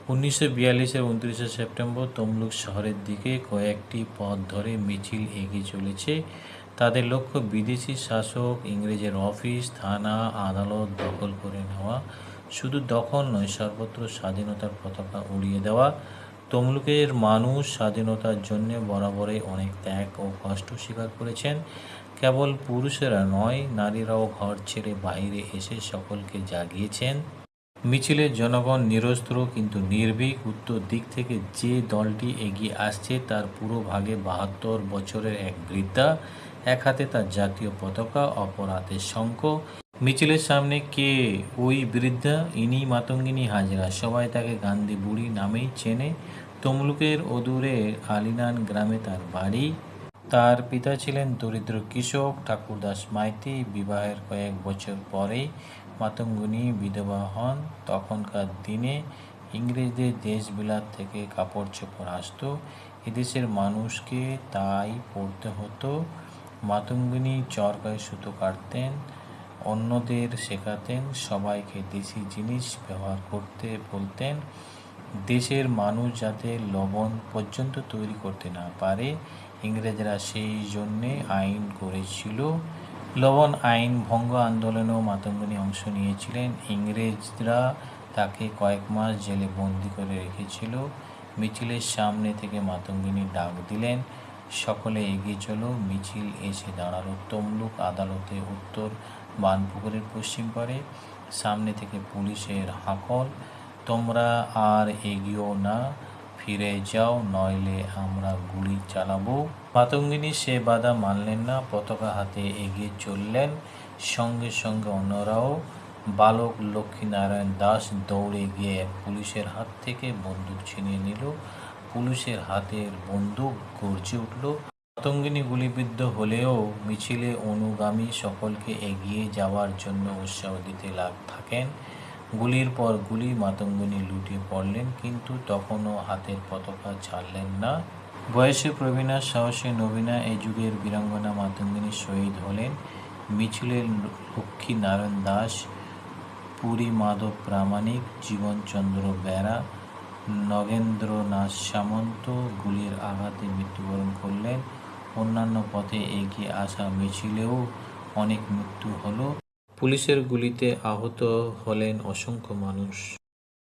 1942-এর 29শে September Tamluk শহরের দিকে কয়েকটি পথ ধরে মিছিল এগিয়ে চলেছে। তাদের লক্ষ্য বিদেশি শাসক, ইংরেজের অফিস, থানা, আদালত দখল করে নেওয়া। শুধু দখল নয়, সর্বত্র স্বাধীনতার পতাকা উড়িয়ে দেওয়া। তমলুকের মানুষ স্বাধীনতার জন্য বরাবরই অনেক ত্যাগ ও কষ্ট স্বীকার করেছেন। কেবল পুরুষেরা নয়, নারীরাও ঘর ছেড়ে বাইরে এসে সকলকে জাগিয়েছেন। মিছিলের জনগণ নিরস্ত্র কিন্তু নির্ভীক। উত্তর দিক থেকে যে দলটি এগিয়ে আসছে তার পুরো ভাগে 72 বছরের এক বৃদ্ধা, এক হাতে তার জাতীয় পতাকা, অপর হাতে শঙ্খ। মিছিলের সামনে কে ওই বৃদ্ধা? ইনি মাতঙ্গিনী হাজরা। সবাই তাকে গান্ধী বুড়ি নামেই চেনে। তমলুকের অদূরে আলিনান গ্রামে তার বাড়ি। তার পিতা ছিলেন দরিদ্র কৃষক ঠাকুরদাস মাইতি। বিবাহের কয়েক বছর পরেই মাতঙ্গিনী বিধবা হন। তখনকার দিনে ইংরেজদের দেশবিলাত থেকে কাপড় চোপড় আসতো, এদেশের মানুষকে তাই পরতে হতো। মাতঙ্গিনী চরকায় সুতো কাটতেন, অন্যদের শেখাতেন, সবাইকে দেশি জিনিস ব্যবহার করতে বলতেন। দেশের মানুষ যাতে লবণ পর্যন্ত তৈরি করতে না পারে, ইংরেজরা সেই জন্যে আইন করেছিল। লবণ আইন ভঙ্গ আন্দোলনেও মাতঙ্গিনী অংশ নিয়েছিলেন। ইংরেজরা তাকে কয়েক মাস জেলে বন্দি করে রেখেছিল। মিছিলের সামনে থেকে মাতঙ্গিনী ডাক দিলেন, সকলে এগিয়ে চলো। মিছিল এসে দাঁড়ালো তমলুক আদালতে উত্তর বানপুকুরের পশ্চিম পারে। সামনে থেকে পুলিশের হাঁকল, তোমরা আর এগিয়েও না, ফিরে যাও, নইলে আমরা গুলি চালাবো। মাতঙ্গিনী সে বাধা মানলেন না, পতাকা হাতে এগিয়ে চললেন। সঙ্গে সঙ্গে অন্যরাও। বালক লক্ষ্মীনারায়ণ দাস দৌড়ে গিয়ে পুলিশের হাত থেকে বন্দুক ছিনিয়ে নিল। পুলিশের হাতের বন্দুক গর্জে উঠল। মাতঙ্গিনী গুলিবিদ্ধ হলেও মিছিলে অনুগামী সকলকে এগিয়ে যাওয়ার জন্য উৎসাহ দিতে থাকেন। গুলির পর গুলি, মাতঙ্গিনী লুটিয়ে পড়লেন, কিন্তু তখনও হাতের পতাকা ছাড়লেন না। বয়সে প্রবীণা, সাহসী নবীনা, এই যুগের বীরাঙ্গনা মাতঙ্গিনী শহীদ হলেন। মিছিলের লক্ষ্মীনারায়ণ দাস, পুরী মাধব প্রামাণিক, জীবনচন্দ্র বেরা, নগেন্দ্রনাথ সামন্ত গুলির আঘাতে মৃত্যুবরণ করলেন। অন্যান্য পথে এগিয়ে আসা মিছিলেও অনেক মৃত্যু হলো। পুলিশের গুলিতে আহত হলেন অসংখ্য মানুষ।